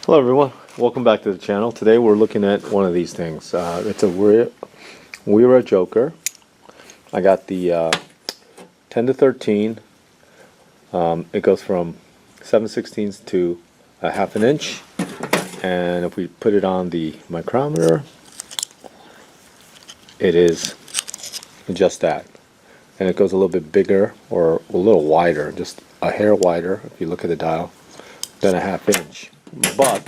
Hello everyone, welcome back to the channel. Today we're looking at one of these things. It's a Wera Joker. I got the 10 to 13. It goes from 7/16 to a half an inch. And if we put it on the micrometer, it is just that. And it goes a little bit bigger or a little wider, just a hair wider if you look at the dial, than a half inch. But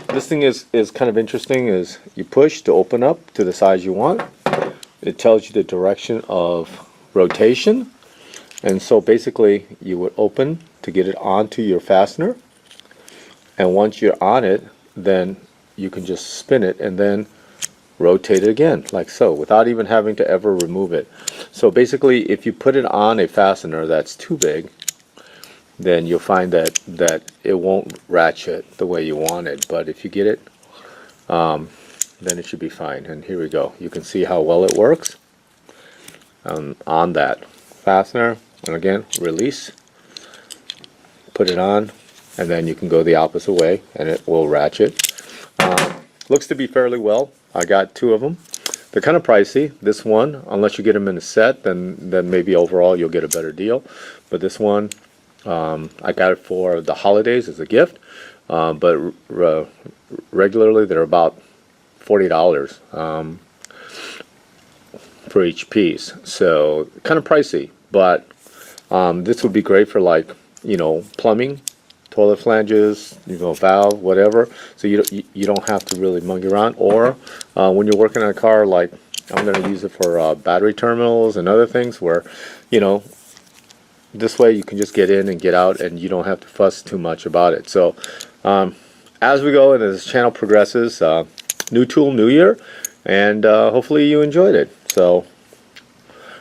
this thing is kind of interesting. Is you push to open up to the size you want. It tells you the direction of rotation, and so basically you would open to get it onto your fastener, and once you're on it, then you can just spin it and then rotate it again like so without even having to ever remove it. So basically, if you put it on a fastener that's too big, then you'll find that it won't ratchet the way you want it. But if you get it, then it should be fine. And here we go. You can see how well it works on that fastener. And again, release, put it on, and then you can go the opposite way and it will ratchet. Looks to be fairly well. I got two of them. They're kind of pricey. This one, unless you get them in a set, then maybe overall you'll get a better deal. But this one, I got it for the holidays as a gift, but regularly they're about $40 for each piece. So kind of pricey, but this would be great for, like, plumbing, toilet flanges, valve, whatever. So you don't have to really monkey around. Or when you're working on a car, like I'm going to use it for battery terminals and other things where, this way you can just get in and get out and you don't have to fuss too much about it. So as we go and as this channel progresses, new tool, new year, and hopefully you enjoyed it. So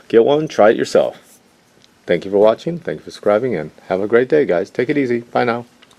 get one, try it yourself. Thank you for watching, thank you for subscribing, and have a great day, guys. Take it easy. Bye now.